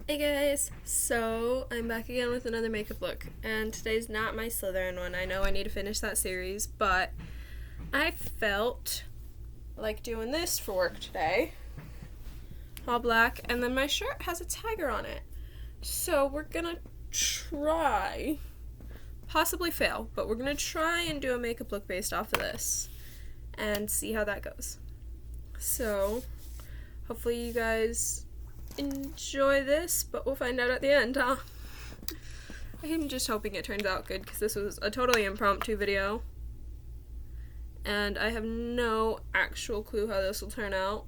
Hey guys, so I'm back again with another makeup look, and today's not my Slytherin one. I know I need to finish that series, but I felt like doing this for work today. All black, and then my shirt has a tiger on it. So we're gonna try, possibly fail, but we're gonna try and do a makeup look based off of this and see how that goes. So hopefully you guys enjoy this, but we'll find out at the end, huh? I'm just hoping it turns out good because this was a totally impromptu video and I have no actual clue how this will turn out.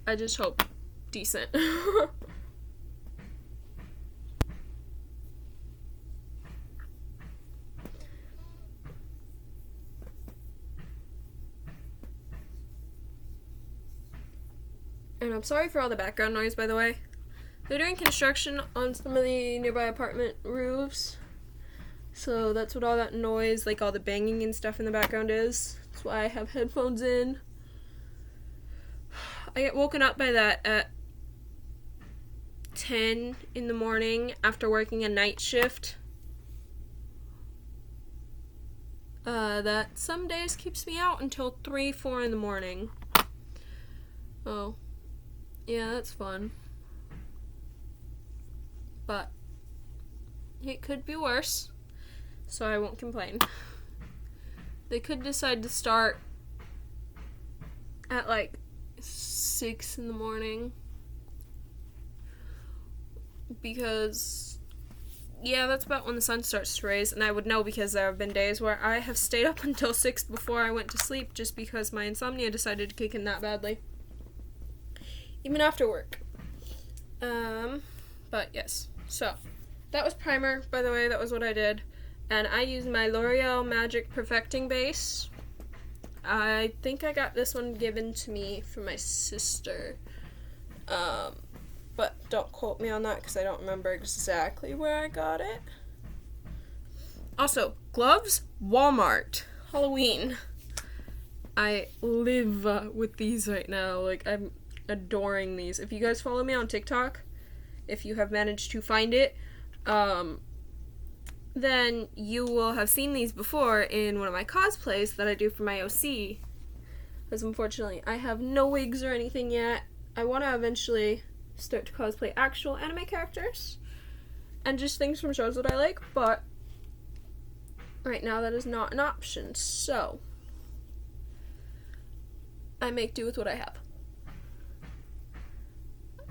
I just hope decent. And I'm sorry for all the background noise, by the way. They're doing construction on some of the nearby apartment roofs. So that's what all that noise, like all the banging and stuff in the background is. That's why I have headphones in. I get woken up by that at 10 in the morning after working a night shift. That some days keeps me out until 3, 4 in the morning. Oh. Yeah, that's fun. But it could be worse, so I won't complain. They could decide to start at like 6 in the morning because, yeah, that's about when the sun starts to rise, and I would know because there have been days where I have stayed up until 6 before I went to sleep just because my insomnia decided to kick in that badly. Even after work. But yes. So, that was primer, by the way, that was what I did. And I used my L'Oreal Magic Perfecting Base. I think I got this one given to me from my sister. But don't quote me on that because I don't remember exactly where I got it. Also, gloves, Walmart, Halloween. I live with these right now. Like, I'm adoring these. If you guys follow me on TikTok, if you have managed to find it, then you will have seen these before in one of my cosplays that I do for my OC. Because unfortunately, I have no wigs or anything yet. I want to eventually start to cosplay actual anime characters and just things from shows that I like, but right now that is not an option, so I make do with what I have.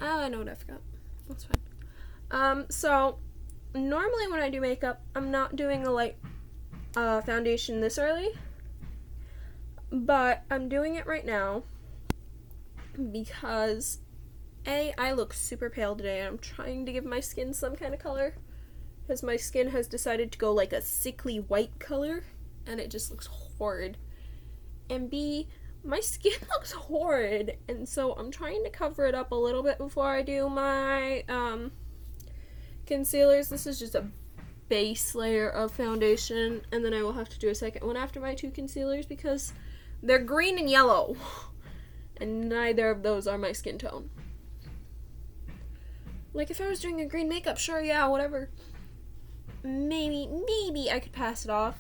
Oh, I know what I forgot. That's fine. So normally when I do makeup, I'm not doing a light foundation this early, but I'm doing it right now because I look super pale today and I'm trying to give my skin some kind of color because my skin has decided to go like a sickly white color and it just looks horrid. And B, my skin looks horrid, and so I'm trying to cover it up a little bit before I do my concealers. This is just a base layer of foundation, and then I will have to do a second one after my 2 concealers because they're green and yellow, and neither of those are my skin tone. Like, if I was doing a green makeup, sure, yeah, whatever. Maybe I could pass it off.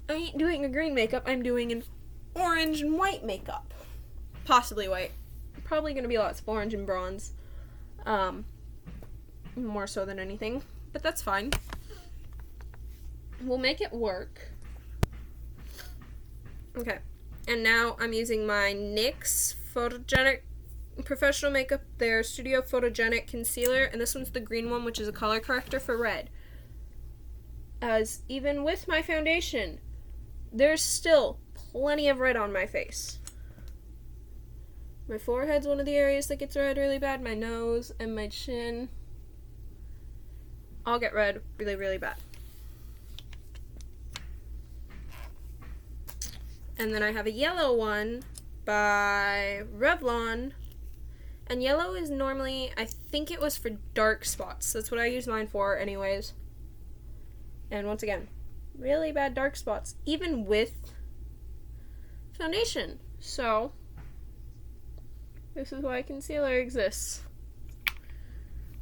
I ain't doing a green makeup, I'm doing an orange and white makeup. Possibly white. Probably gonna be lots of orange and bronze. More so than anything. But that's fine. We'll make it work. Okay. And now I'm using my NYX Photogenic Professional Makeup, their Studio Photogenic Concealer. And this one's the green one, which is a color corrector for red. As even with my foundation, there's still plenty of red on my face. My forehead's one of the areas that gets red really bad. My nose and my chin all get red really, really bad. And then I have a yellow one by Revlon. And yellow is normally, I think it was for dark spots. That's what I use mine for anyways. And once again, really bad dark spots, even with foundation. So This is why concealer exists.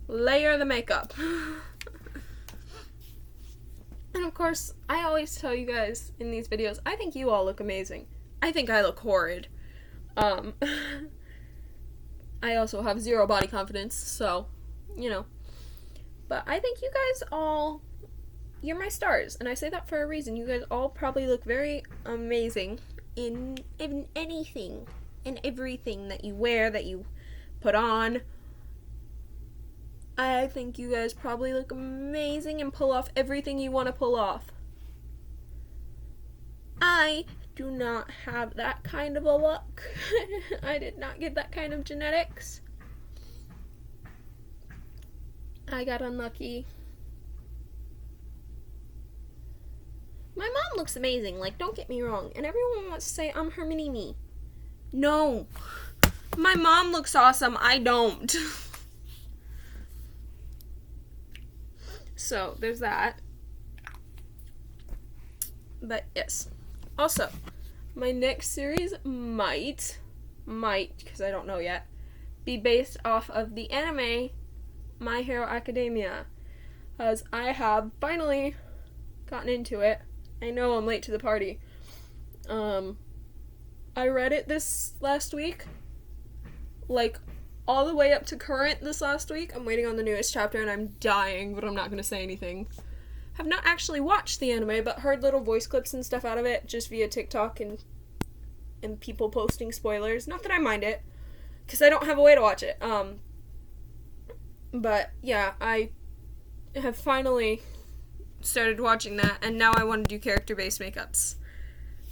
Layer the makeup. And of course, I always tell you guys in these videos, I think you all look amazing. I think I look horrid. I also have zero body confidence, so, you know. But I think you guys all, you're my stars, and I say that for a reason. You guys all probably look very amazing in anything, in everything that you wear, that you put on. I think you guys probably look amazing and pull off everything you want to pull off. I do not have that kind of a look. I did not get that kind of genetics. I got unlucky. My mom looks amazing, like, don't get me wrong. And everyone wants to say I'm her mini-me. No. My mom looks awesome. I don't. So, there's that. But, yes. Also, my next series might, because I don't know yet, be based off of the anime My Hero Academia. As I have finally gotten into it. I know I'm late to the party. I read it this last week. Like, all the way up to current this last week. I'm waiting on the newest chapter and I'm dying, but I'm not going to say anything. Have not actually watched the anime, but heard little voice clips and stuff out of it just via TikTok and people posting spoilers. Not that I mind it, because I don't have a way to watch it. But yeah, I have finally started watching that, and now I want to do character-based makeups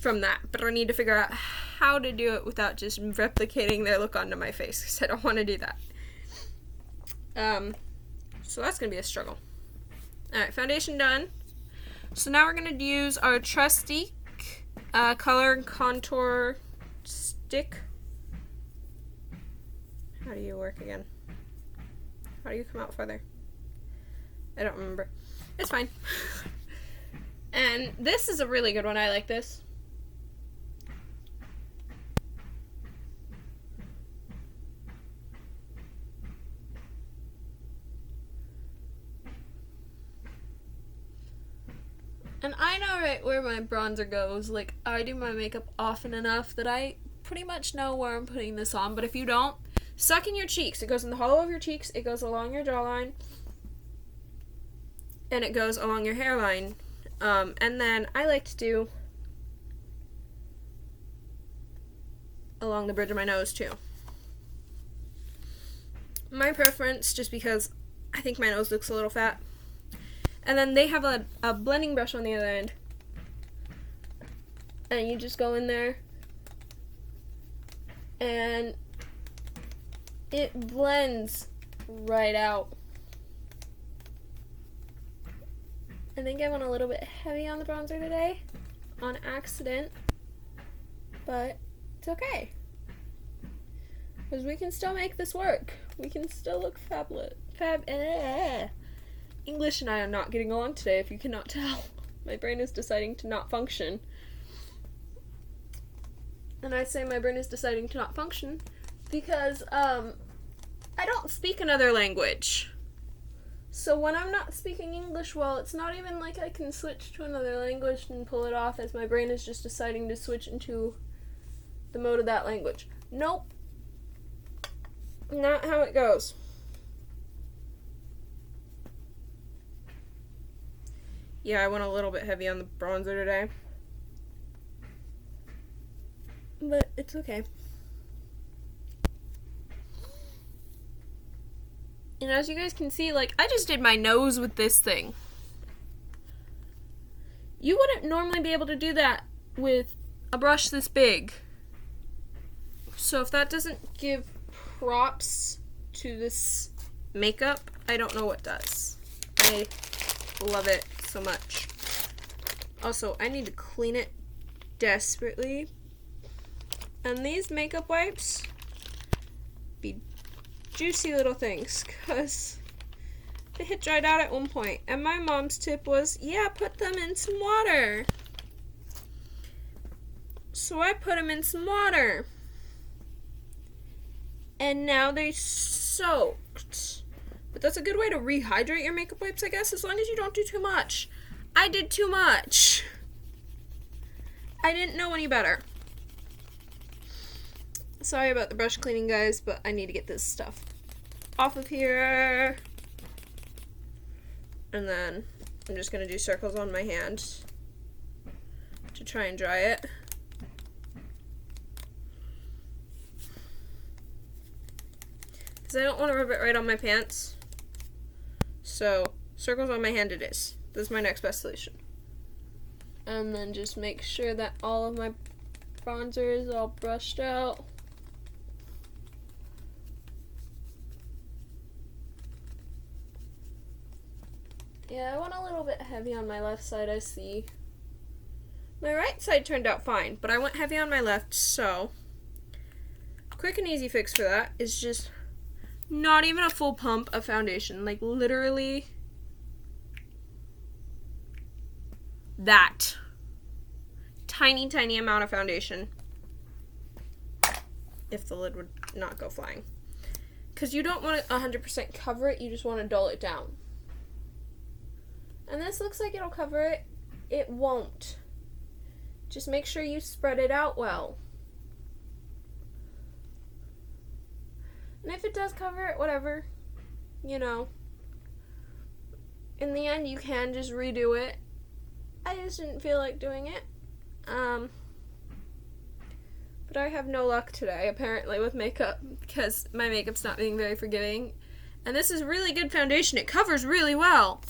from that. But I need to figure out how to do it without just replicating their look onto my face, because I don't want to do that. So that's going to be a struggle. Alright, foundation done. So now we're going to use our Trustique color and contour stick. How do you work again? How do you come out further? I don't remember. It's fine. And this is a really good one. I like this. And I know right where my bronzer goes. Like, I do my makeup often enough that I pretty much know where I'm putting this on. But if you don't, suck in your cheeks. It goes in the hollow of your cheeks. It goes along your jawline. And it goes along your hairline. And then I like to do along the bridge of my nose, too. My preference, just because I think my nose looks a little fat. And then they have a blending brush on the other end. And you just go in there. And it blends right out. I think I went a little bit heavy on the bronzer today. On accident. But it's okay. Because we can still make this work. We can still look fabulous. English and I are not getting along today, if you cannot tell. My brain is deciding to not function. And I say my brain is deciding to not function because, I don't speak another language. So when I'm not speaking English well, it's not even like I can switch to another language and pull it off, as my brain is just deciding to switch into the mode of that language. Nope. Not how it goes. Yeah, I went a little bit heavy on the bronzer today. But it's okay. And as you guys can see, like, I just did my nose with this thing. You wouldn't normally be able to do that with a brush this big. So if that doesn't give props to this makeup, I don't know what does. I love it so much. Also, I need to clean it desperately. And these makeup wipes be juicy little things, because they had dried out at one point. And my mom's tip was, yeah, put them in some water. So I put them in some water. and now they soaked. But that's a good way to rehydrate your makeup wipes, I guess, as long as you don't do too much. I did too much. I didn't know any better. Sorry about the brush cleaning, guys, but I need to get this stuff off of here. And then I'm just going to do circles on my hand to try and dry it. Because I don't want to rub it right on my pants. So, circles on my hand it is. This is my next best solution. And then just make sure that all of my bronzer is all brushed out. Yeah, I went a little bit heavy on my left side, I see. My right side turned out fine, but I went heavy on my left, so quick and easy fix for that is just not even a full pump of foundation. Like, literally that tiny, tiny amount of foundation, if the lid would not go flying. Because you don't want to 100% cover it, you just want to dull it down. And this looks like it'll cover it. It won't. Just make sure you spread it out well. And if it does cover it, whatever, you know. In the end, you can just redo it. I just didn't feel like doing it. But I have no luck today, apparently, with makeup, because my makeup's not being very forgiving. And this is really good foundation. It covers really well.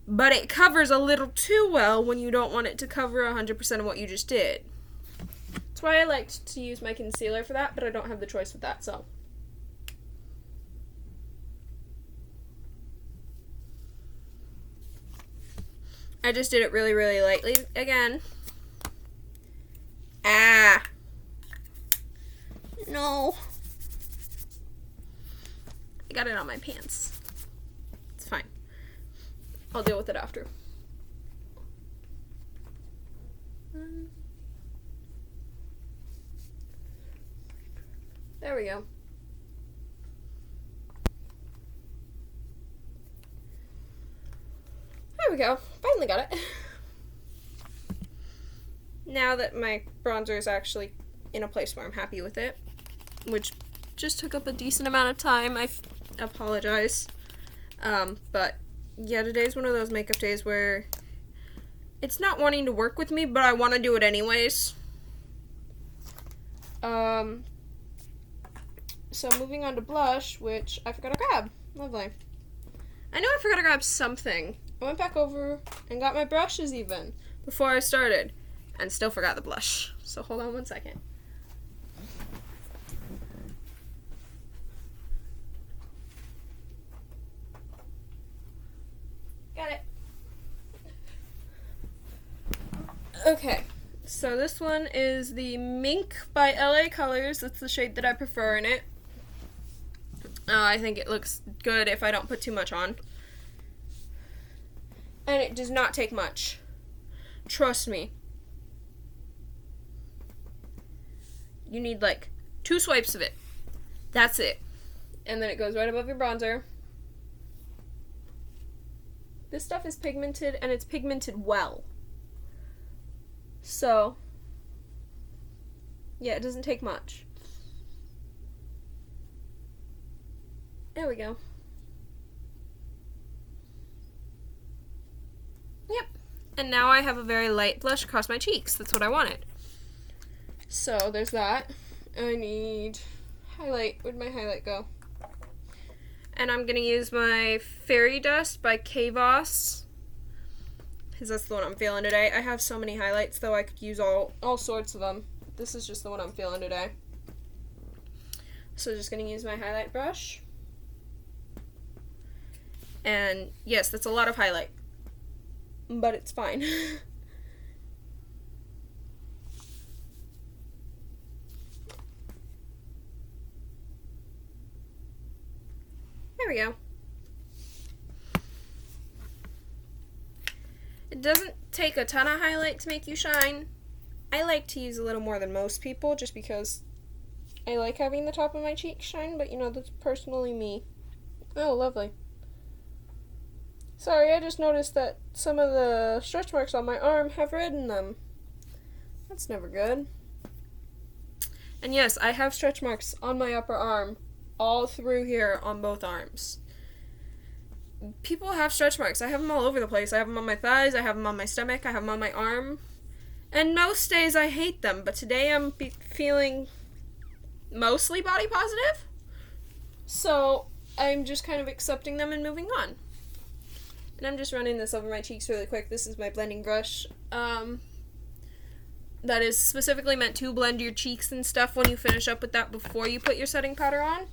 But it covers a little too well when you don't want it to cover 100% of what you just did. That's why I liked to use my concealer for that, but I don't have the choice with that, so. I just did it really, really lightly again. Ah. No. I got it on my pants. It's fine. I'll deal with it after. There we go. There we go. Finally got it. Now that my bronzer is actually in a place where I'm happy with it, which just took up a decent amount of time, I apologize. But yeah, today's one of those makeup days where it's not wanting to work with me, but I want to do it anyways. So moving on to blush, which I forgot to grab. Lovely. I know I forgot to grab something. I went back over and got my brushes even before I started, and still forgot the blush. So hold on one second. Got it. Okay, so this one is the Mink by LA Colors. That's the shade that I prefer in it. I think it looks good if I don't put too much on. And it does not take much. Trust me. You need like 2 swipes of it. That's it. And then it goes right above your bronzer. This stuff is pigmented, and it's pigmented well. So, yeah, it doesn't take much. There we go. Yep. And now I have a very light blush across my cheeks. That's what I wanted. So, there's that. I need highlight. Where'd my highlight go? And I'm going to use my Fairy Dust by Kvoss, because that's the one I'm feeling today. I have so many highlights, though I could use all sorts of them. This is just the one I'm feeling today. So just going to use my highlight brush. And yes, that's a lot of highlight, but it's fine. There we go. It doesn't take a ton of highlight to make you shine. I like to use a little more than most people just because I like having the top of my cheek shine, but that's personally me. Oh, lovely. Sorry, I just noticed that some of the stretch marks on my arm have red in them. That's never good. And yes, I have stretch marks on my upper arm, all through here on both arms. People have stretch marks. I have them all over the place. I have them on my thighs, I have them on my stomach, I have them on my arm. And most days I hate them, but today I'm feeling mostly body positive. So I'm just kind of accepting them and moving on. And I'm just running this over my cheeks really quick. This is my blending brush. That is specifically meant to blend your cheeks and stuff when you finish up with that before you put your setting powder on,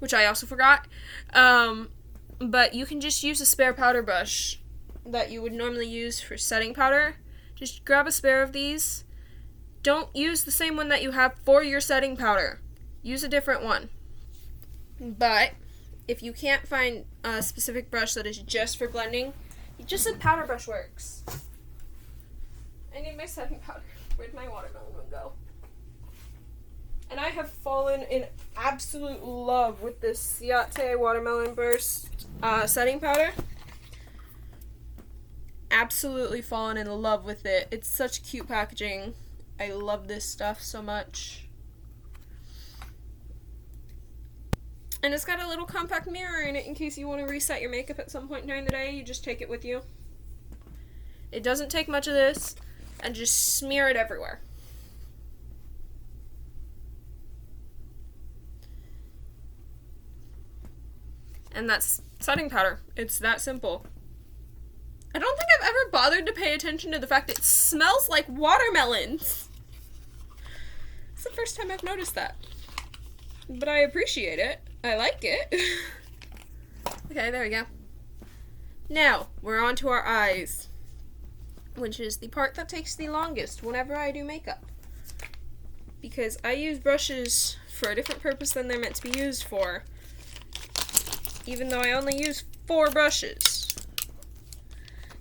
which I also forgot. But you can just use a spare powder brush that you would normally use for setting powder. Just grab a spare of these. Don't use the same one that you have for your setting powder. Use a different one. But if you can't find a specific brush that is just for blending, just a powder brush works. I need my setting powder. Where'd my watermelon one go? And I have fallen in absolute love with this Ciate Watermelon Burst setting powder. Absolutely fallen in love with it. It's such cute packaging. I love this stuff so much. And it's got a little compact mirror in it in case you want to reset your makeup at some point during the day. You just take it with you. It doesn't take much of this, and just smear it everywhere. And that's setting powder. It's that simple. I don't think I've ever bothered to pay attention to the fact that it smells like watermelons. It's the first time I've noticed that. But I appreciate it. I like it. Okay, there we go. Now, we're on to our eyes, which is the part that takes the longest whenever I do makeup. Because I use brushes for a different purpose than they're meant to be used for, even though I only use 4 brushes.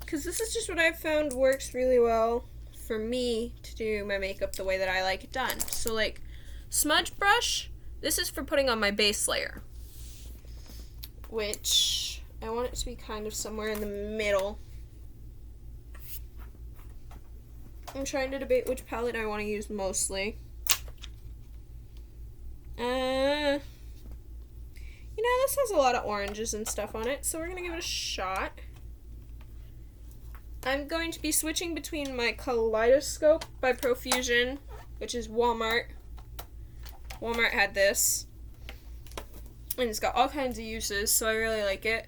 Because this is just what I've found works really well for me to do my makeup the way that I like it done. So like, smudge brush, this is for putting on my base layer, which I want it to be kind of somewhere in the middle. I'm trying to debate which palette I want to use mostly. This has a lot of oranges and stuff on it, so we're going to give it a shot. I'm going to be switching between my Kaleidoscope by Profusion, which is Walmart. Walmart had this. And it's got all kinds of uses, so I really like it.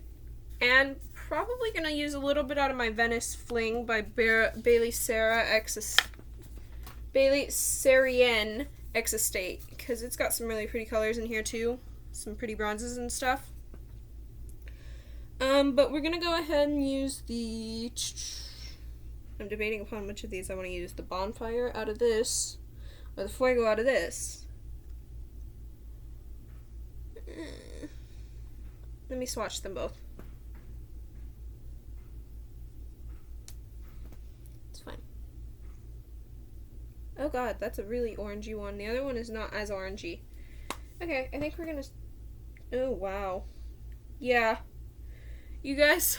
And probably going to use a little bit out of my Venice Fling by Bailey Sarienne X Estate, because it's got some really pretty colors in here too. Some pretty bronzes and stuff. But we're going to go ahead and use the... I'm debating upon which of these I want to use. The Bonfire out of this, or the Fuego out of this. Let me swatch them both. It's fine. Oh god, that's a really orangey one. The other one is not as orangey. Okay, I think we're gonna... Oh, wow. Yeah. You guys,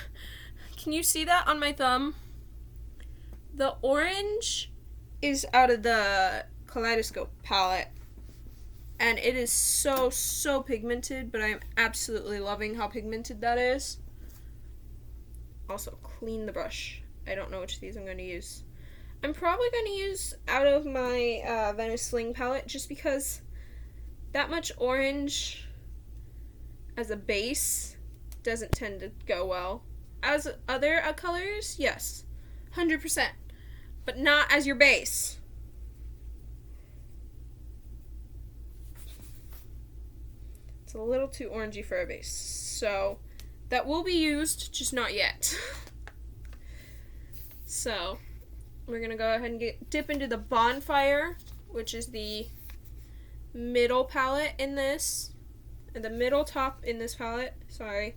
can you see that on my thumb? The orange is out of the Kaleidoscope palette. And it is so, so pigmented, but I am absolutely loving how pigmented that is. Also, clean the brush. I don't know which of these I'm going to use. I'm probably going to use out of my Venice Fling palette, just because that much orange as a base doesn't tend to go well. As other colors, yes, 100%. But not as your base. It's a little too orangey for a base. So, that will be used, just not yet. So, we're going to go ahead and dip into the Bonfire, which is the middle palette in this. And the middle top in this palette. Sorry.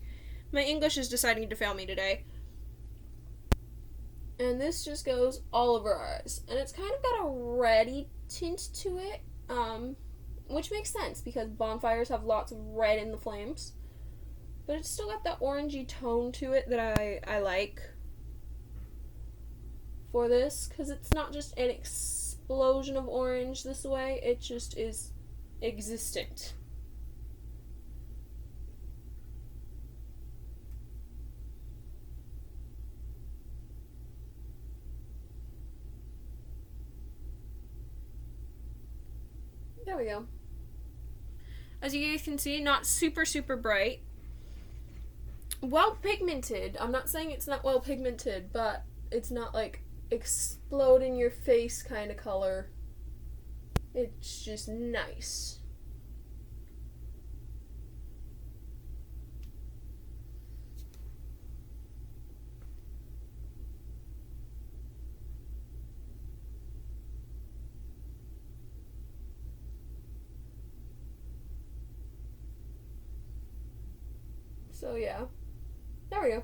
My English is deciding to fail me today. And this just goes all over our eyes. And it's kind of got a reddy tint to it. which makes sense because bonfires have lots of red in the flames. But it's still got that orangey tone to it that I like for this, because it's not just an explosion of orange this way, it just is existent. There we go. As you guys can see, not super, super bright. Well pigmented. I'm not saying it's not well pigmented, but it's not like explode in your face kind of color. It's just nice. So yeah, there we go.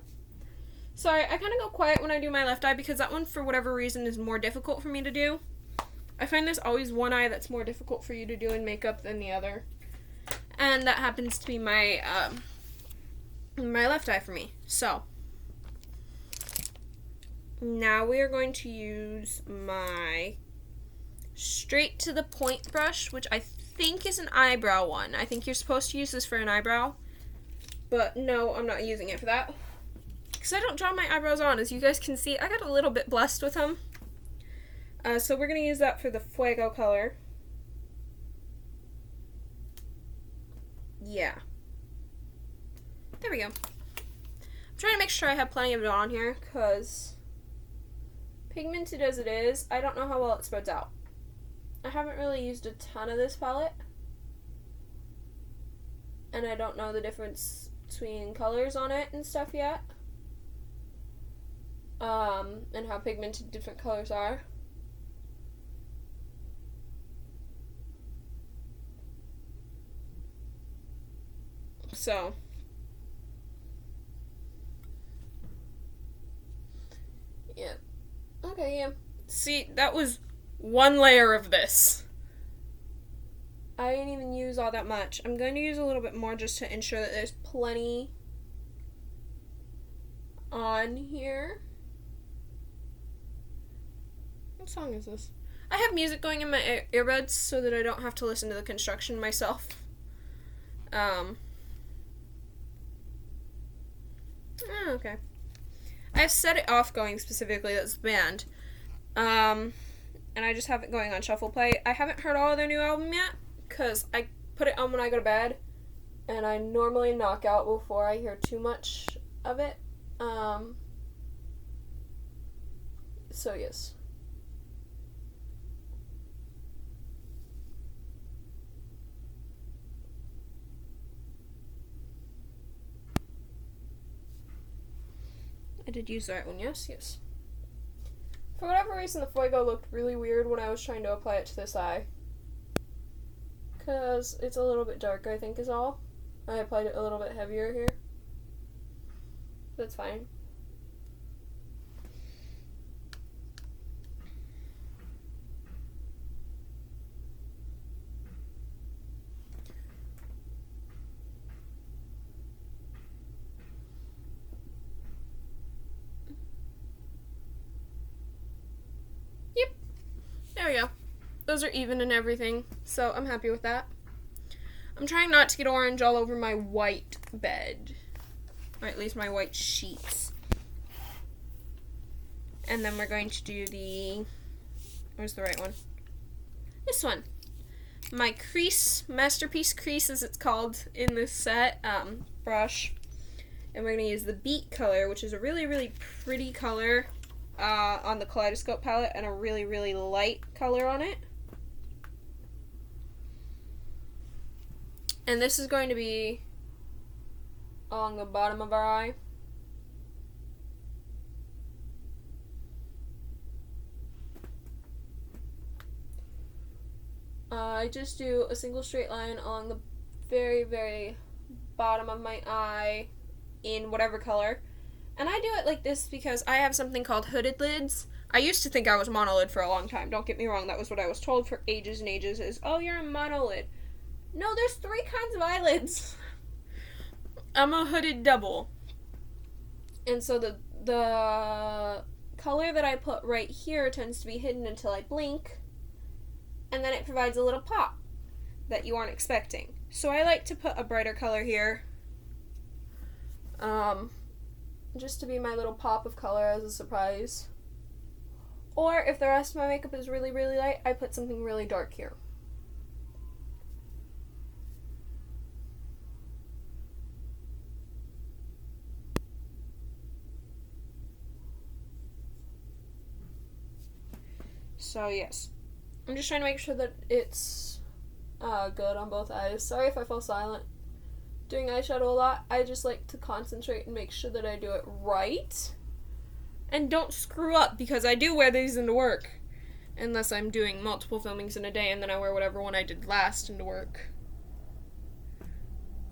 Sorry, I kind of go quiet when I do my left eye because that one, for whatever reason, is more difficult for me to do. I find there's always one eye that's more difficult for you to do in makeup than the other. And that happens to be my left eye for me. So, now we are going to use my straight to the point brush, which I think is an eyebrow one. I think you're supposed to use this for an eyebrow. But no, I'm not using it for that. Because I don't draw my eyebrows on. As you guys can see, I got a little bit blessed with them. So we're going to use that for the Fuego color. Yeah. There we go. I'm trying to make sure I have plenty of it on here, because pigmented as it is, I don't know how well it spreads out. I haven't really used a ton of this palette. And I don't know the difference between colors on it and stuff yet. And how pigmented different colors are. So, yeah. Okay, yeah. See, that was one layer of this. I didn't even use all that much. I'm going to use a little bit more just to ensure that there's plenty on here. What song is this? I have music going in my earbuds so that I don't have to listen to the construction myself. Okay. I've set it off going specifically, that's the band. And I just have it going on shuffle play. I haven't heard all of their new album yet, because I put it on when I go to bed, and I normally knock out before I hear too much of it. So yes. I did use the right one, yes, yes. For whatever reason, the Fuego looked really weird when I was trying to apply it to this eye. Because it's a little bit darker, I think, is all. I applied it a little bit heavier here. That's fine. Yep. There we go. Those are even and everything, so I'm happy with that. I'm trying not to get orange all over my white bed. Or at least my white sheets. And then we're going to do the... Where's the right one? This one. My crease, Masterpiece Crease as it's called in this set, brush. And we're going to use the Beat color, which is a really, really pretty color on the Kaleidoscope palette, and a really, really light color on it. And this is going to be along the bottom of our eye. I just do a single straight line along the very, very bottom of my eye in whatever color. And I do it like this because I have something called hooded lids. I used to think I was monolid for a long time. Don't get me wrong, that was what I was told for ages and ages is, oh, you're a monolid. No, there's 3 kinds of eyelids. I'm a hooded double. And so the color that I put right here tends to be hidden until I blink, and then it provides a little pop that you aren't expecting. So I like to put a brighter color here, just to be my little pop of color as a surprise. Or if the rest of my makeup is really, really light, I put something really dark here. So yes, I'm just trying to make sure that it's good on both eyes. Sorry if I fell silent. Doing eyeshadow a lot, I just like to concentrate and make sure that I do it right. And don't screw up, because I do wear these into work. Unless I'm doing multiple filmings in a day, and then I wear whatever one I did last into work.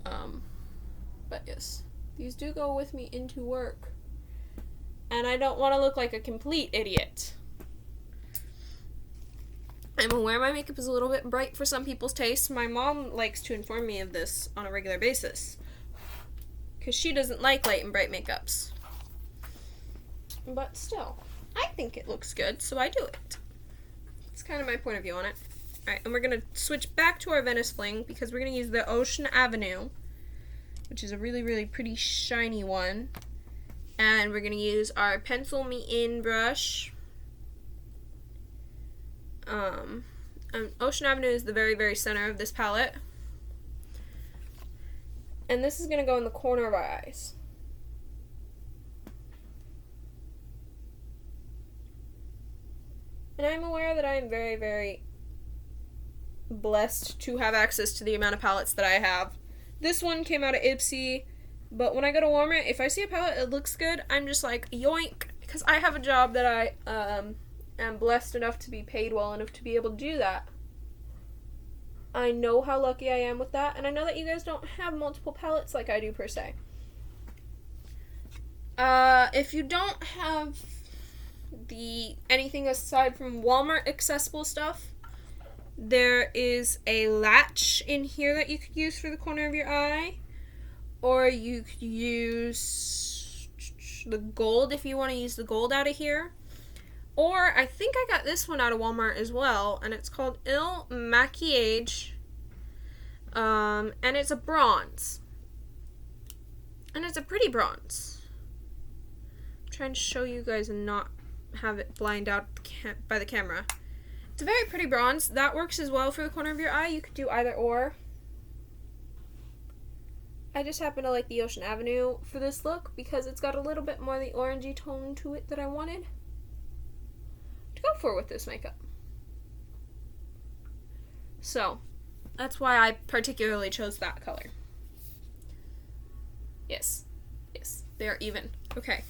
But yes, these do go with me into work. And I don't want to look like a complete idiot. I'm aware my makeup is a little bit bright for some people's taste. My mom likes to inform me of this on a regular basis, because she doesn't like light and bright makeups. But still, I think it looks good, so I do it. It's kind of my point of view on it. Alright, and we're going to switch back to our Venice Fling, because we're going to use the Ocean Avenue, which is a really, really pretty shiny one. And we're going to use our Pencil Me In brush. Ocean Avenue is the very, very center of this palette. And this is going to go in the corner of our eyes. And I'm aware that I am very, very blessed to have access to the amount of palettes that I have. This one came out of Ipsy, but when I go to Walmart, if I see a palette that looks good, I'm just like, yoink, because I have a job that I am blessed enough to be paid well enough to be able to do that. I know how lucky I am with that, and I know that you guys don't have multiple palettes like I do per se. If you don't have anything aside from Walmart accessible stuff, there is a latch in here that you could use for the corner of your eye, or you could use the gold if you want to use the gold out of here. Or I think I got this one out of Walmart as well, and it's called Il Maquillage, and it's a bronze, and it's a pretty bronze. I'm trying to show you guys and not have it blind out by the camera. It's a very pretty bronze. That works as well for the corner of your eye. You could do either or. I just happen to like the Ocean Avenue for this look because it's got a little bit more of the orangey tone to it that I wanted to go for with this makeup. So, that's why I particularly chose that color. Yes, they're even. Okay.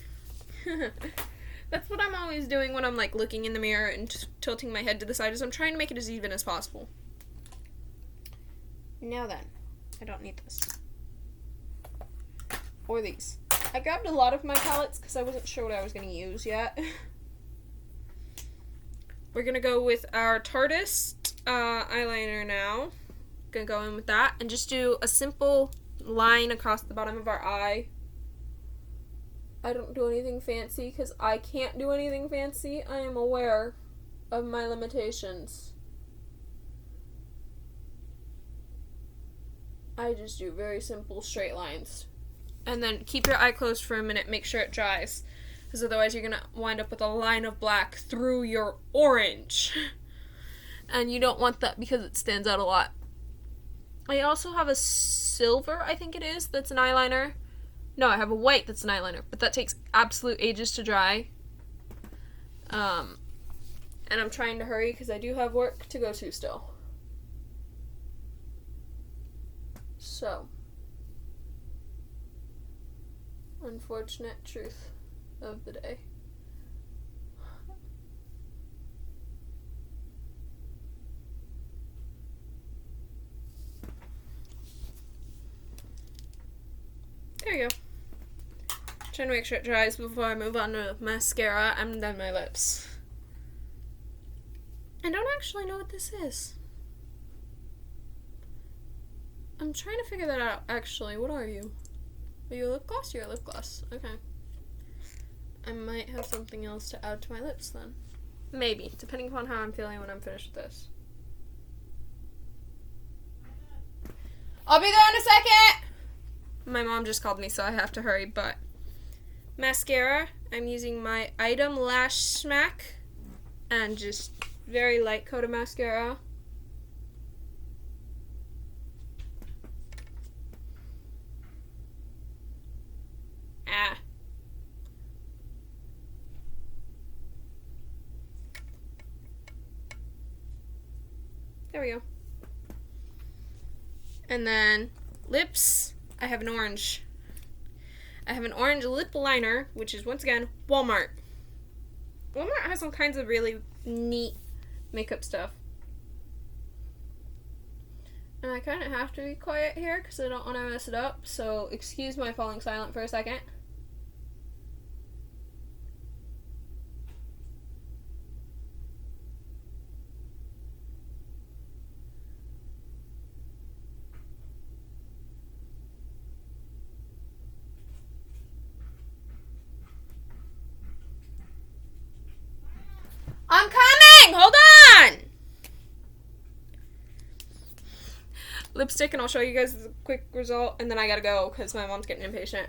That's what I'm always doing when I'm like looking in the mirror and just tilting my head to the side, is I'm trying to make it as even as possible. Now then, I don't need this. Or these. I grabbed a lot of my palettes because I wasn't sure what I was going to use yet. We're going to go with our Tarteist eyeliner now. Going to go in with that and just do a simple line across the bottom of our eye. I don't do anything fancy because I can't do anything fancy. I am aware of my limitations. I just do very simple straight lines. And then keep your eye closed for a minute, make sure it dries, because otherwise you're going to wind up with a line of black through your orange. And you don't want that because it stands out a lot. I also have a silver, I think it is, that's an eyeliner. No, I have a white that's an eyeliner, but that takes absolute ages to dry. And I'm trying to hurry because I do have work to go to still. So, unfortunate truth of the day. There you go. Trying to make sure it dries before I move on to mascara and then my lips. I don't actually know what this is. I'm trying to figure that out, actually. What are you? Are you a lip gloss? You're a lip gloss. Okay. I might have something else to add to my lips then. Maybe, depending upon how I'm feeling when I'm finished with this. I'll be there in a second! My mom just called me, so I have to hurry, but... Mascara. I'm using my Item Lash Smack. And just very light coat of mascara. Ah. There we go. And then lips, I have an orange. I have an orange lip liner, which is, once again, Walmart. Walmart has all kinds of really neat makeup stuff. And I kind of have to be quiet here because I don't want to mess it up, so excuse my falling silent for a second. I'm coming! Hold on! Lipstick, and I'll show you guys the quick result, and then I gotta go because my mom's getting impatient.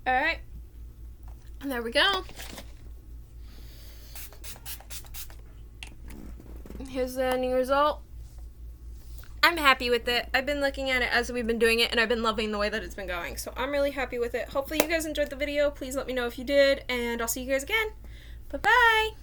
Alright. And there we go. Here's the ending result. I'm happy with it. I've been looking at it as we've been doing it, and I've been loving the way that it's been going. So I'm really happy with it. Hopefully you guys enjoyed the video. Please let me know if you did, and I'll see you guys again. Bye-bye!